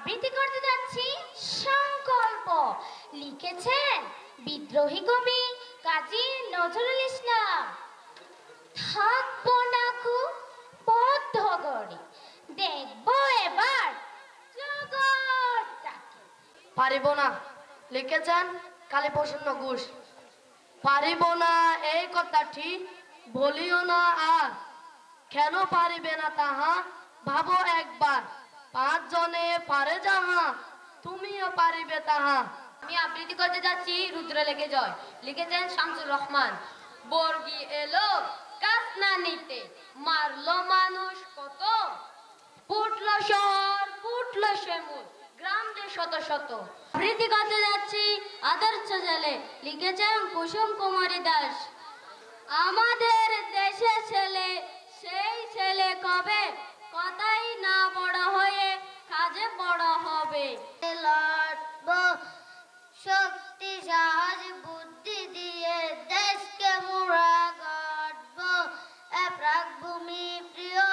আবৃত্তি করতে যাচ্ছি সংকল্প। লিখেছেন বিদ্রোহী কবি কাজী নজরুল ইসলাম। থাকবো না খুব বদ্ধ গড়ে, দেখবো এবার জগৎটাকে। পারিব না লিখেছেন কালীপ্রসন্ন ঘোষ। পারিব না এই কথাটি বলিও না আর, কেন পারিবে না তাহা ভাবো একবার। 5 জনে পারে যাহা, তুমিও পারিবে তাহা। আমি আবৃত্তি করতে যাচ্ছি রুদ্র লেগে জয়। লিখেছেন শামসুর রহমান। বর্গি এলো গাছ না নিতে, মারলো মানুষ কত, ফুটলো শহর ফুটলো শ্যামল, গ্রাম যে শত শত। আবৃত্তি করতে যাচ্ছি আদর্শ ছেলে। লিখেছেন কুসুম কুমারী দাস। আমাদের দেশে ছেলে, সেই ছেলে কবে, কথাই না বড় হয়ে কাজে বড় হবে। লড়বো শক্তি সাহস বুদ্ধি দিয়ে, দেশকে মোরা গড়বো। এ প্রাক ভূমি প্রিয়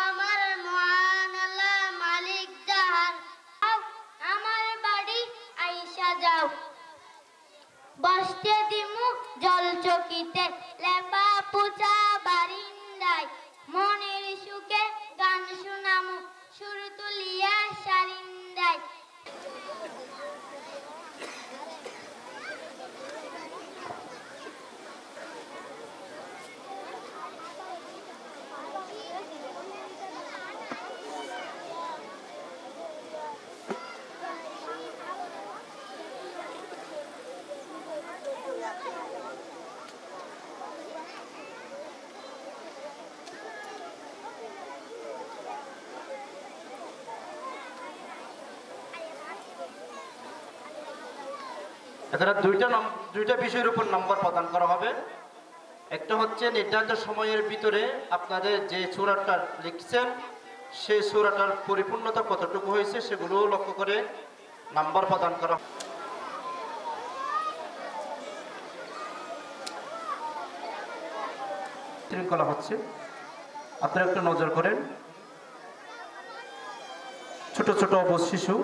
আমার মহান আল্লাহ মালিক যাহার। আমার বাড়ি আইসা যাও, বসতে দিমু জল চকিতে, লেপা পুচা বারিন্দায়। মনের সুখে গান শুনামু, সুর তুলিয়া সারিন্দায়। এখানে দুইটা বিষয়ের উপর নম্বর প্রদান করা হবে। একটা হচ্ছে নির্ধারিত সময়ের ভিতরে আপনাদের যে সূরাটা লিখছেন সেই সূরাটার পরিপূর্ণতা কতটুকু হয়েছে সেগুলো লক্ষ্য করে নাম্বার প্রদান করা। শৃঙ্খলা হচ্ছে, আপনারা একটু নজর করেন। ছোট ছোট অবশ শিশু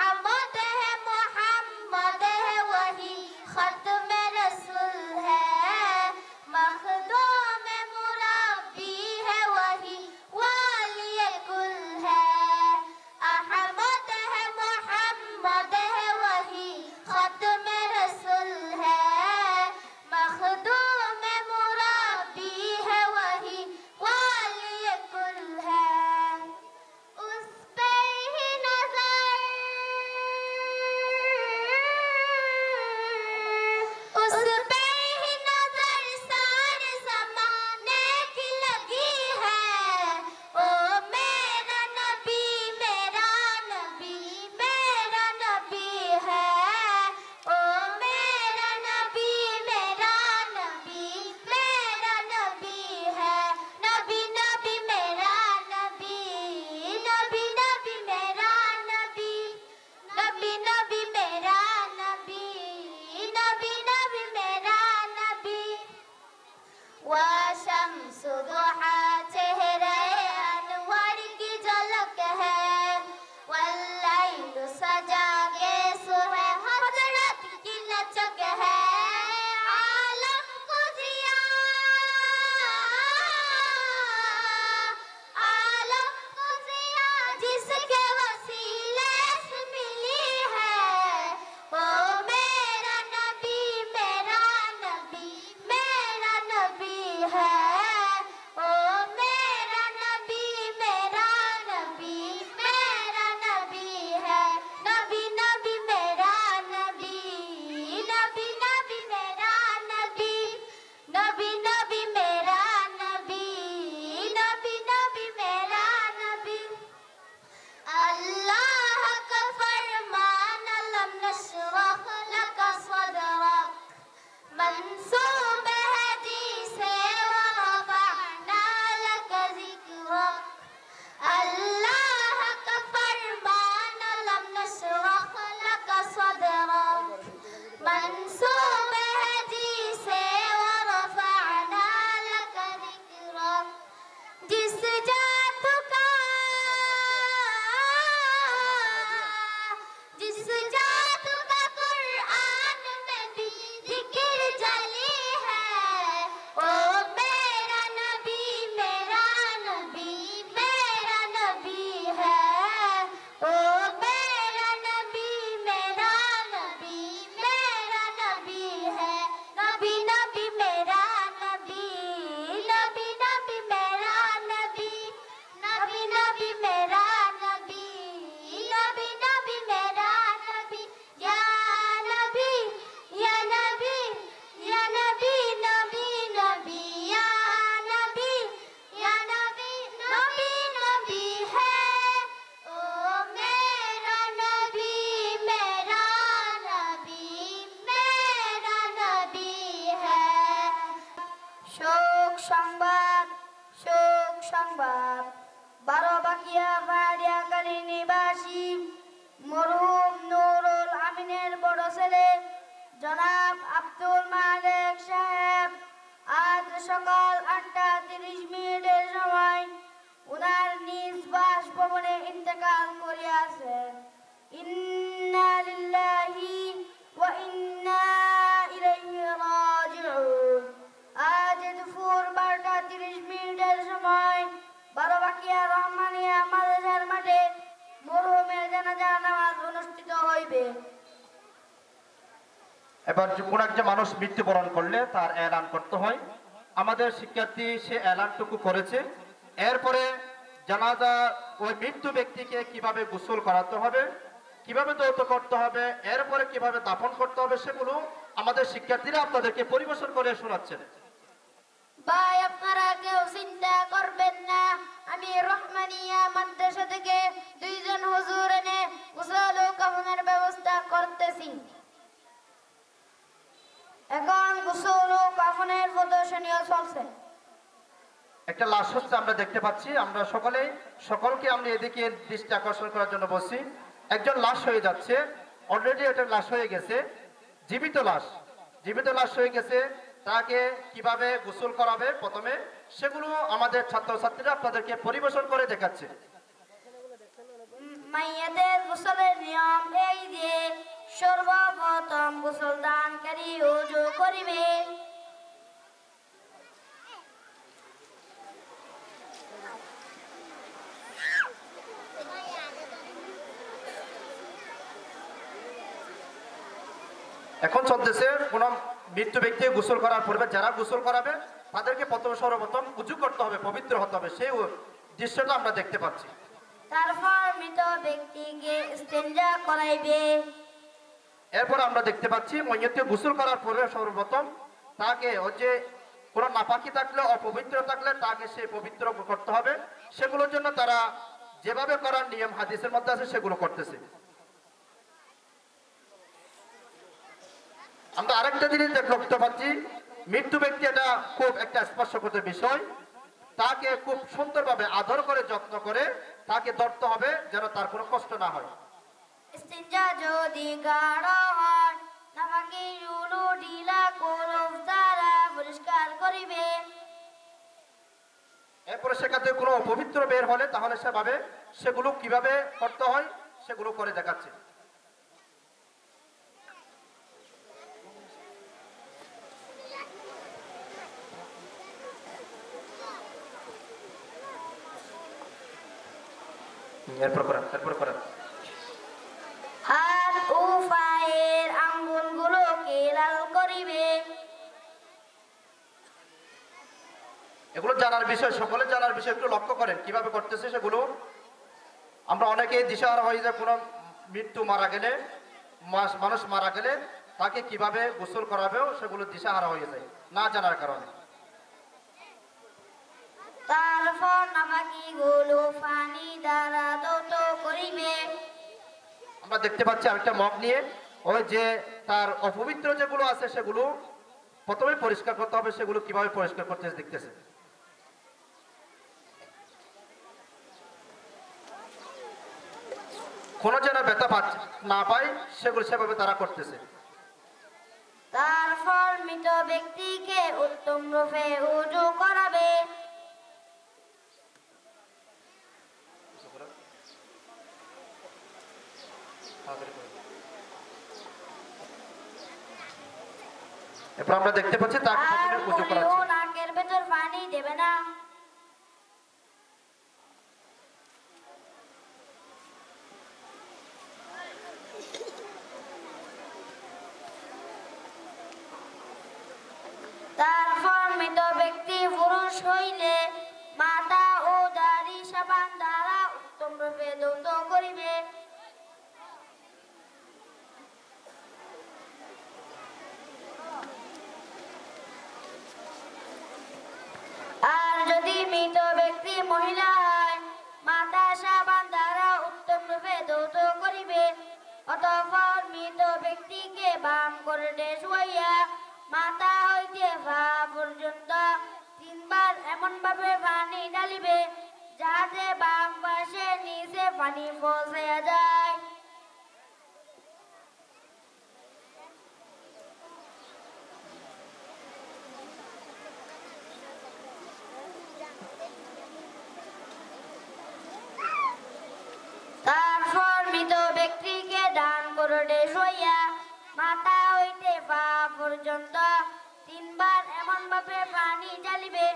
अहमद है मोहम्मद है वही खत्म रसूल है मखदूम मुरब्बी है वही वाली कुल है अहमद है मोहम्मद है वही खत्म रसूल है मखदूम मुरब्बी है वही वाली कुल है उस पे ही नजर सारे ज़माने की लगी है ओ मेरा नबी मेरा नबी मेरा नबी है ओ मेरा नबी मेरा नबी मेरा नबी है नबी नबी मेरा नबी नबी नबी मेरा नबी नबी नबी मेरा नबी नबी नबी मेरा नबी वशम्स दुहा चेहरे अनवर की झलक है वल्लैल सजा के सुबह हजरत की लचक है आलम को जिया आलम को जिया जिसके वसीले से मिली है ओ मेरा नबी मेरा नबी मेरा नबी है ओ मेरा नबी मेरा नबी मेरा नबी है नबी नबी मेरा नबी नबी नबी मेरा नबी नबी नबी मेरा नबी नबी नबी मेरा नबी अल्लाह का फरमान लम नशरह लक सदरक मंसूब है जिसे वरफअना लक ज़िक्रक अल्लाह का फरमान लम नशरह लक सदरक मंसूब है जिसे वरफअना लक ज़िक्रक जिस जात का कुरान में भी जिक्र जली है ओ मेरा नबी मेरा नबी मेरा नबी है ओ मेरा नबी मेरा नबी मेरा नबी है नबी नबी मेरा नबी नबी नबी मेरा नबी नबी नबी मेरा नबी नबी नबी मेरा नबी या नबी या नबी या नबी नबी नबी या नबी या नबी नबी नबी है ओ मेरा नबी मेरा नबी मेरा नबी है শোক সংবাদ বারোবাকিয়া ভাড়িয়াকালী নিবাসী মরহুম নুরুল আমিনের বড় ছেলে জনাব আব্দুল মালিক সাহেব আজ সকাল 8:30 সময় উনার নিজ বাসভবনে ইন্তেকাল করিয়াছেন ইন্না লিল্লাহি ওয়া ইন্না ইলাইহি রাজিউন আজ দুপুর 12:30 সময় বারোবাকিয়া রহমানিয়া মাদ্রাসার মাঠে মরহুমের জানাজা নামাজ অনুষ্ঠিত হইবে এবার কোন একটা মানুষ মৃত্যুবরণ করলে তার এলান করতে হয় আমাদের শিক্ষার্থী সে এলানটুকু করেছে এরপরে জানাজা ওই মৃত্যু ব্যক্তিকে কিভাবে গোসল করাতে হবে কিভাবে দৌত করতে হবে এরপরে কিভাবে দাফন করতে হবে সেগুলো আমাদের শিক্ষার্থীরা আপনাদেরকে পরিবেশন করে শোনাচ্ছেন ভাই আপনারা কেউ চিন্তা করবেন না আমি রহমানিয়া মাদ্রাসা থেকে দুইজন হুজুর এনে গোসল ও কাফনের ব্যবস্থা করতেছি এখন গোসল ও কাফনের প্রদর্শনীও চলছে একটা লাশ হচ্ছে আমরা দেখতে পাচ্ছি আমরা সকলকে আমরা এদিকে দৃষ্টি আকর্ষণ করার জন্য বলছি একজন লাশ হয়ে যাচ্ছে অলরেডি এটা লাশ হয়ে গেছে জীবিত লাশ হয়ে গেছে তাকে কিভাবে গোসল করাবে প্রথমে সেগুলো আমাদের ছাত্রছাত্রীরা আপনাদেরকে পরিবেশন করে দেখাচ্ছে মাইয়াদের গোসলের নিয়ম এই যে সর্বপ্রথম গোসল দানকারী ওযু করিবে। এখন চলতেছে কোন মৃত্যু ব্যক্তি গোসল করার পূর্বে যারা গোসল করাবে তাদেরকে সর্বপ্রথম উজু করতে হবে, পবিত্র হতে হবে, সেই দৃশ্যটা আমরা দেখতে পাচ্ছি। তারপর মৃত ব্যক্তিকে ইস্তেঞ্জা করাইবে। এরপর আমরা দেখতে পাচ্ছি মইয়্যতকে গোসল করার পূর্বে সর্বপ্রথম তাকে ওই যে কোনো নাপাকি থাকলে, অপবিত্র থাকলে তাকে সে পবিত্র করতে হবে। সেগুলোর জন্য তারা যেভাবে করার নিয়ম হাদিসের মধ্যে আছে সেগুলো করতেছে। আমরা আরেকটা জিনিস দেখতে পাচ্ছি, মৃত্যু ব্যক্তি এটা খুব একটা স্পর্শকর বিষয়, তাকে খুব সুন্দরভাবে আদর করে যত্ন করে তাকে ধরতে হবে যেন তার কোনো কষ্ট না হয়। ইস্তেঞ্জা যদি গাঢ় হয় নাপাকি উলু ঢিলা কোরফ দ্বারা পরিষ্কার করিবে। এরপরে সেখান থেকে কোনো অপবিত্র বের হলে তাহলে সেভাবে সেগুলো কিভাবে করতে হয় সেগুলো করে দেখাচ্ছে। এরপর করেন। হাত ও পায়ের আঙ্গুলগুলোকে লাল করিবে। এগুলো জানার বিষয়, সকলে জানার বিষয়, একটু লক্ষ্য করেন কিভাবে করতেছে সেগুলো। আমরা অনেকেই দিশাহারা হয়ে যায়, কোনো মৃত্যু মারা গেলে, মানুষ মারা গেলে তাকে কিভাবে গোসল করাবেও সেগুলো দিশাহারা হয়ে যায় না জানার কারণে। তারপর নাপাকি গুলো পানি দ্বারা ধৌত করিবে। আমরা দেখতে পাচ্ছি আরেকটা মগ নিয়ে ওই যে তার অপবিত্র যেগুলো আছে সেগুলো প্রথমে পরিষ্কার করতে হবে, সেগুলো কিভাবে পরিষ্কার করতে দেখতেছে। কোনো যেন ব্যথা না পায় সেগুলো সেভাবে তারা করতেছে। তারপর মৃত ব্যক্তিকে উত্তম রূপে উযু করাবে। এরপর আমরা দেখতে পাচ্ছি তাকে আর প্রথমে উযু কোনেও করাচ্ছে। নাকের ভেতর পানি দেবে না। তারপর মৃত ব্যক্তি পুরুষ হইলে মাথা ও দাড়ি সাবান দ্বারা উত্তম রূপে ধৌত করিবে। আর যদি মৃত ব্যক্তি মহিলা হয় মাথা সাবান দ্বারা উত্তম রূপে ধৌত করিবে। অতঃপর মৃত ব্যক্তিকে বাম করে শুয়াইয়া মাথা হইতে পা পর্যন্ত 3 বার এমন ভাবে পানি ঢালিবে যাতে বাম পাশে নিচে পানি পৌঁছাইয়া যায়। তারপর মৃত ব্যক্তিকে ডান করে শুইয়া মাথা হইতে পা পর্যন্ত 3 বার এমন ভাবে পানি ঢালিবে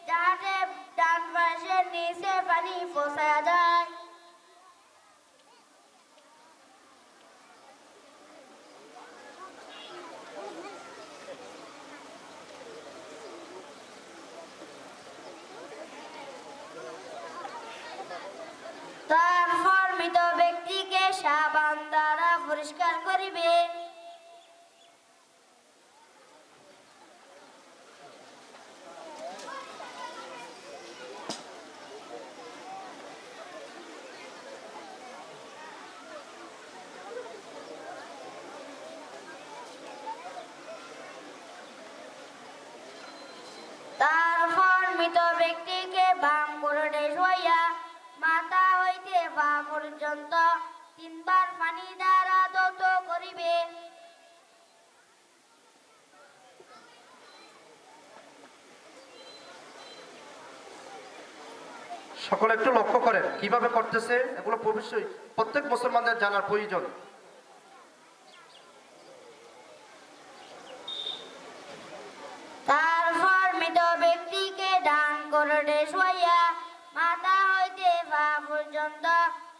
যাতে ডান পাশে নিচে পানি পৌঁছায়া যায়। তারপর মৃত ব্যক্তিকে সাবান দ্বারা পরিষ্কার করিবে। তারপর মৃত ব্যক্তিকে বাম করে শুইয়া মাথা হইতে পা পর্যন্ত 3 বার পানি দ্বারা ধৌত করিবে। সকলে একটু লক্ষ্য করেন কিভাবে করতেছে, এগুলো অবশ্যই প্রত্যেক মুসলমানদের জানার প্রয়োজন। তারপর মৃত ব্যক্তিকে ডান করে শোয়া মাথা হইতে পা পর্যন্ত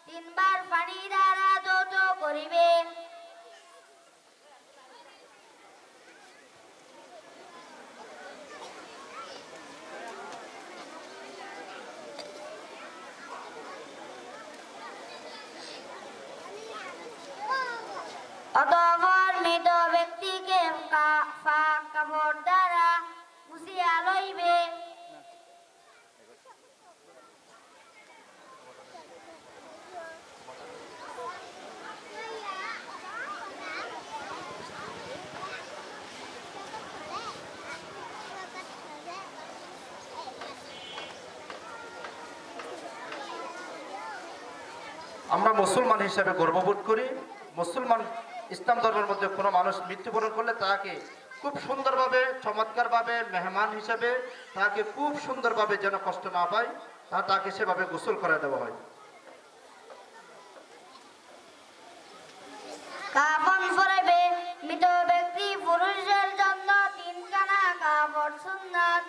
3 বার পানি দ্বারা ধৌত করিবে। অতঃপর মৃত ব্যক্তিকে পাক কাপড় দ্বারা মুছিয়া লইবে। আমরা মুসলমান হিসেবে গর্ববোধ করি। মুসলমান ইসলাম ধর্মের মধ্যে কোনো মানুষ মৃত্যুবরণ করলে তাকে খুব সুন্দরভাবে, চমৎকারভাবে, মেহমান হিসেবে তাকে খুব সুন্দরভাবে যেন কষ্ট না পায় তাকে সেভাবে গোসল করে দেওয়া হয়। কাফন পরাইবে। মৃত ব্যক্তি পুরুষের জন্য 3 খানা কাপড় সুন্নাত।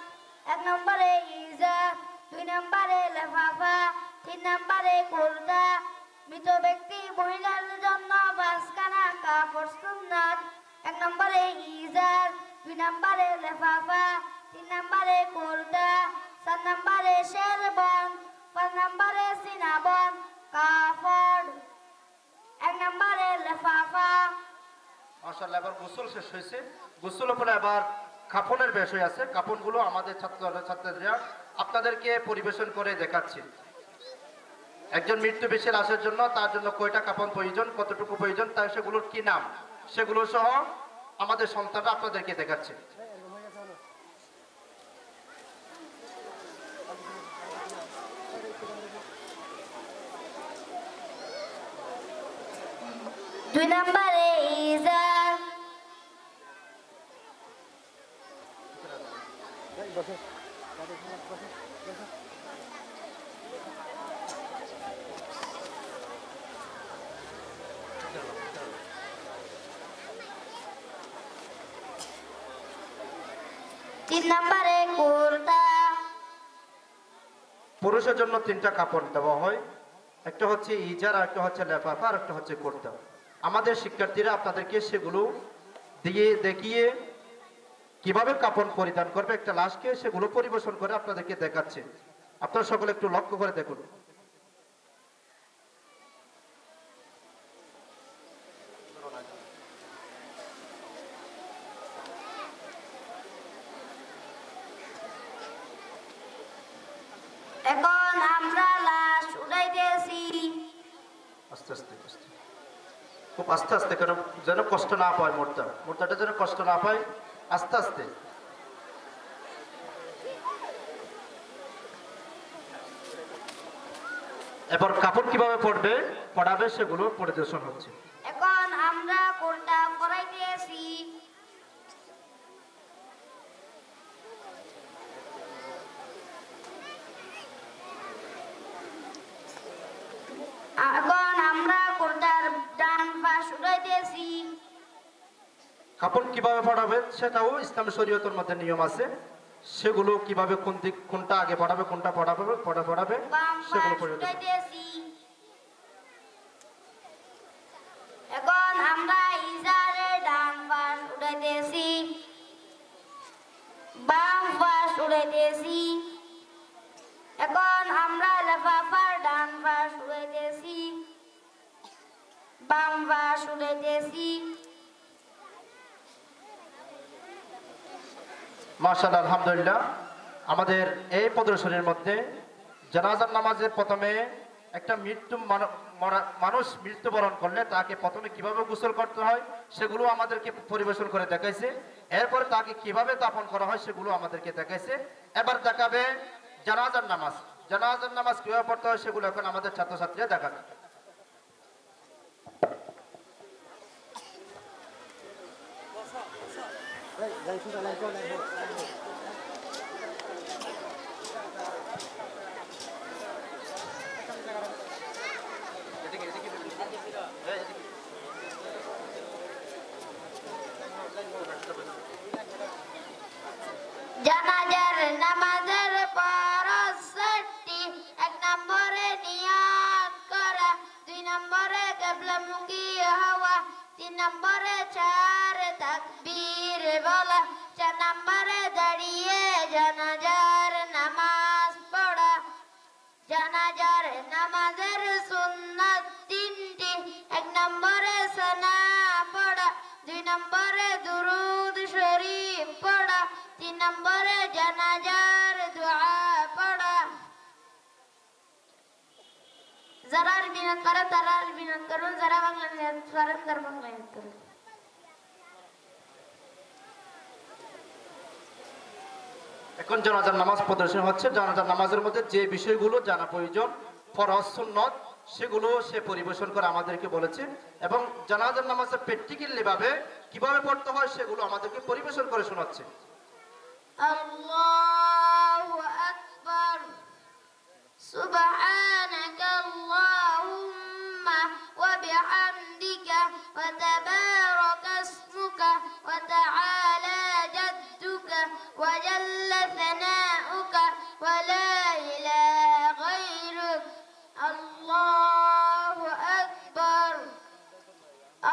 1 নম্বরে ইজার, 2 নম্বরে লেফাফা, 3 নম্বরে কুর্তা। মৃত ব্যক্তি মহিলার জন্য 5 খানা কাপড় সুন্নাত। 1 নম্বরে ইজার, 2 নম্বরে লেফাফা, 3 নম্বরে কুর্তা, 4 নম্বরে শেরবান, 5 নম্বরে সিনাবন কাপড়, 1 নম্বরে লেফাফা। মাশাআল্লাহ, এবার গোসল শেষ হয়েছে। গোসলের পরে এবার কাফনের বিষয় আছে। কাফনগুলো আমাদের ছাত্রছাত্রীরা আপনাদেরকে পরিবেশন করে দেখাচ্ছে। একজন মৃত্যু বেশের আসার জন্য তার জন্য কয়টা কাফন প্রয়োজন, কতটুকু প্রয়োজন, তার সেগুলোর কি নাম, সেগুলো সহ আমাদের সন্তানরা আপনাদেরকে দেখাচ্ছে। দুই নম্বরে ইজার, তিন নম্বরে কুর্তা। পুরুষের জন্য 3টা কাপড় দেওয়া হয়, একটা হচ্ছে ইজার, আর একটা হচ্ছে লেফাফা, আর একটা হচ্ছে কুর্তা। আমাদের শিক্ষার্থীরা আপনাদেরকে সেগুলো দিয়ে দেখিয়ে কিভাবে কাপড় পরিধান করবে একটা লাশকে সেগুলো পরিবেশন করে আপনাদেরকে দেখাচ্ছে। আপনারা সকলে একটু লক্ষ্য করে দেখুন। এখন আমরা লাশ উঠাইতেছি। আস্তে আস্তে আস্তে, খুব আস্তে আস্তে, কেন যেন কষ্ট না পায় মোর্তাটা যেন কষ্ট না পায়, আস্তে আস্তে। এবার কাপড় কিভাবে পড়াবে সেগুলো পরিদর্শন হচ্ছে। এখন আমরা কুর্তা পরাইতেছি। এখন আমরা কুর্তার ডান পাশ উঠাইতেছি। কাপড় কিভাবে পড়াবে সেটাও ইসলামী শরীয়তের মধ্যে নিয়ম আছে। সেগুলো কিভাবে কোনটা আগে পড়াবে, কোনটা পড়াবে বাম সেগুলো পাশ পরিদর্শন। উঠাইতেছি। এখন আমরা ইজারের ডান পাশ উঠাইতেছি, বাম পাশ উঠাইতেছি। এখন আমরা লেফাফার ডান পাশ উঠাইতেছি, বাম পাশ উঠাইতেছি। মাশাআল্লাহ, আলহামদুলিল্লাহ। আমাদের এই প্রদর্শনীর মধ্যে জানাজার নামাজের প্রথমে একটা মানুষ মৃত্যুবরণ করলে তাকে প্রথমে কিভাবে গোসল করতে হয় সেগুলো আমাদেরকে পরিবেশন করে দেখাইছে। এরপরে তাকে কিভাবে দাফন করা হয় সেগুলো আমাদেরকে দেখাইছে। এবার দেখাবে জানাজার নামাজ। জানাজার নামাজ কিভাবে পড়তে হয় সেগুলো এখন আমাদের ছাত্রছাত্রীরা দেখাবে। 3 নম্বরে 4 তাকবীর বলা, 4 নম্বরে দাঁড়িয়ে জানাজার নামাজ পড়া। জানাজার নামাজের সুন্নাত 3টি, 1 নম্বরে সানা পড়া, 2 নম্বরে দুরুদ শরীফ পড়া, 3 নম্বরে জানাজার দোয়া পড়া। যারা বিনাত পারে তারা বিনাত করুন, যারা বাংলা নিয়ত পারেন তারা বাংলা নিয়ত করুন। এখন জানাজার নামাজ প্রদর্শন হচ্ছে। জানাজার নামাজের মধ্যে যে বিষয়গুলো জানা প্রয়োজন, ফরজ সুন্নত, সেগুলো সে পরিবেশন করে আমাদেরকে বলেছে, এবং জানাজার নামাজে প্র্যাকটিক্যালি ভাবে কিভাবে পড়তে হয় সেগুলো আমাদেরকে পরিবেশন করে শোনাচ্ছে। আল্লাহু আকবার। সুবহানাকা আল্লাহুম্মা ওয়া বিহামদিকা ওয়া তাবারাকা ইসমুকা ওয়া তাআলা জাদ্দুকা ওয়া জাল্লা সানাউকা ওয়া লা ইলাহা গায়রুক। আল্লাহু আকবার।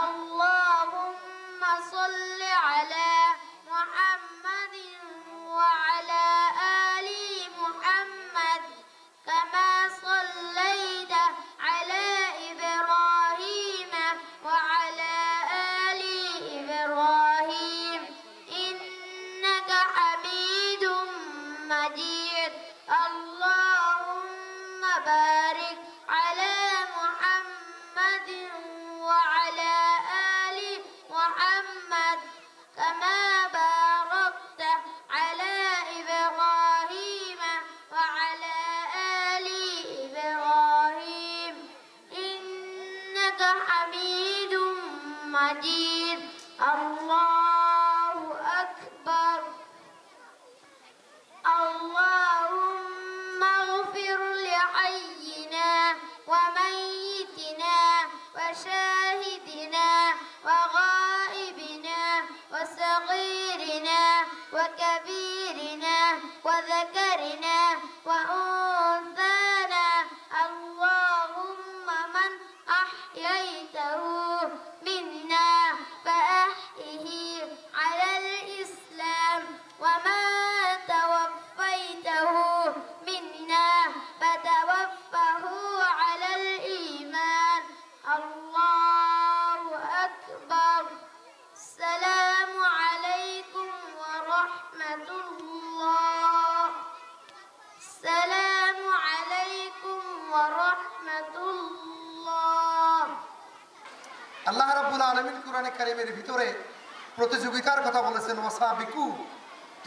আল্লাহুম্মা সাল্লি আলা মুহাম্মাদিন ওয়া আলা আলি মুহাম্মাদ كما صليت على إبراهيم وعلى آل إبراهيم إنك حميد مجيد. اللهم بارك على محمد وعلى آل محمد كما باركت على إبراهيم وعلى آل إبراهيم إنك حميد مجيد. الله أكبر. اللهم اغفر لحينا وميتنا وشاهدنا وغائبنا وصغيرنا وكبيرنا وذكرنا وأنثانا. اللهم من أحييته منا فأحيه على الإسلام، ومن توفيته منا فتوفه على الإيمان. الله أكبر. السلام عليكم ورحمة الله. السلام عليكم ورحمة الله. আল্লাহ রাব্বুল আলামিন কোরআনে কারীমের ভিতরে প্রতিযোগিতার কথা বলেছেন, ওয়াসাবিকু,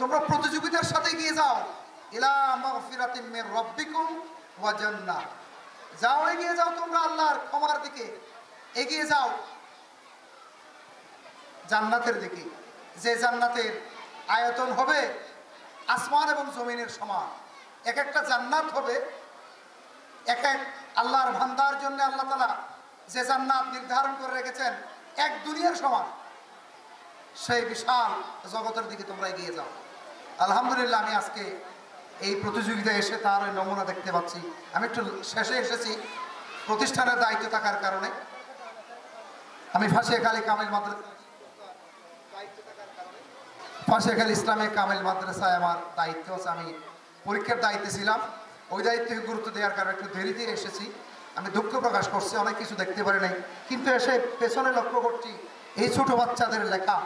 তোমরা প্রতিযোগিতার সাথে এগিয়ে যাও, ইলা মাগফিরাতিন মির রাব্বিকুম ওয়া জান্নাহ, যাও এগিয়ে যাও তোমরা আল্লাহর ক্ষমার দিকে, এগিয়ে যাও জান্নাতের দিকে, যে জান্নাতের আয়তন হবে আসমান এবং জমিনের সমান। এক একটা জান্নাত হবে এক এক আল্লাহর বান্দার জন্য আল্লাহ তাআলা যে জান্নাত নির্ধারণ করে রেখেছেন এক দুনিয়ার সমান। সেই বিশাল জগতের দিকে তোমরা এগিয়ে যাও। আলহামদুলিল্লাহ, আমি আজকে এই প্রতিযোগিতায় এসে তার ওই নমুনা দেখতে পাচ্ছি। আমি একটু শেষে এসেছি প্রতিষ্ঠানের দায়িত্ব থাকার কারণে। আমি ফাঁসিয়াখালী কামিল মাদ্রাসা ফাঁসিয়াখালী ইসলামিক কামিল মাদ্রাসায় আমার দায়িত্ব আছে। আমি পরীক্ষার দায়িত্বে ছিলাম, ওই দায়িত্বে গুরুত্ব দেওয়ার কারণে একটু দেরিতে এসেছি। আমি দুঃখ প্রকাশ করছি, অনেক কিছু দেখতে পারি নাই, কিন্তু এসে পেছনে লক্ষ্য করছি এই ছোট বাচ্চাদের লেখা।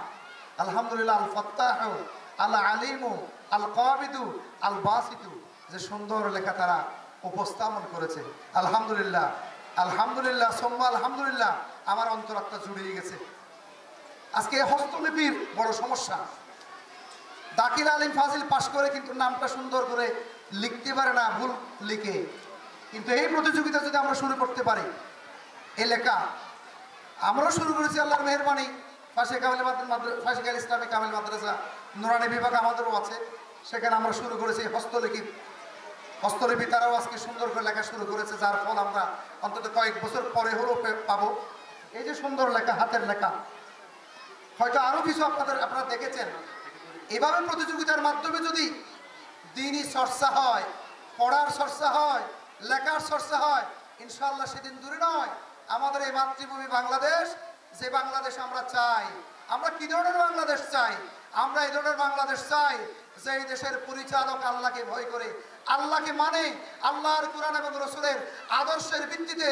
আলহামদুলিল্লাহ, আল ফাত্তাহ, আল আলিমু, আল কাবিদু, আল বাসিতু, যে সুন্দর লেখা তারা উপস্থাপন করেছে। আলহামদুলিল্লাহ, আলহামদুলিল্লাহ, সোম্মা আলহামদুলিল্লাহ, আমার অন্তরাত্মা জুড়িয়ে গেছে। আজকে হস্তলিপির বড় সমস্যা। দাখিল আলিম ফাজিল পাশ করে কিন্তু নামটা সুন্দর করে লিখতে পারে না, ভুল লিখে। কিন্তু এই প্রতিযোগিতা যদি আমরা শুরু করতে পারি, এই লেখা আমরাও শুরু করেছি আল্লাহর মেহেরবানি। ফাঁসিয়াখালী ইসলামিক কামিল মাদ্রাসা নুরানি বিভাগ আমাদেরও আছে, সেখানে আমরা শুরু করেছি হস্তলিপি। তারাও আজকে সুন্দর করে লেখা শুরু করেছে, যার ফল আমরা অন্তত কয়েক বছর পরে হলেও পাবো। এই যে সুন্দর লেখা, হাতের লেখা, হয়তো আরো কিছু আপনারা দেখেছেন। এভাবে প্রতিযোগিতার মাধ্যমে যদি দিনই চর্চা হয়, পড়ার চর্চা হয়, লেখার চর্চা হয়, ইনশাআল্লাহ সেদিন দূরে নয়, আমাদের এই মাতৃভূমি বাংলাদেশ যে বাংলাদেশ আমরা চাই, আমরা কি ধরনের বাংলাদেশ চাই? আমরা এই ধরনের বাংলাদেশ চাই যে এই দেশের পরিচালক আল্লাহকে ভয় করে, আল্লাহকে মানে, আল্লাহর কোরআন এবং রসুলের আদর্শের ভিত্তিতে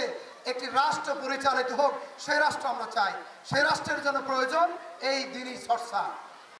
একটি রাষ্ট্র পরিচালিত হোক। সেই রাষ্ট্র আমরা চাই। সেই রাষ্ট্রের জন্য প্রয়োজন এই দ্বীনি চর্চা।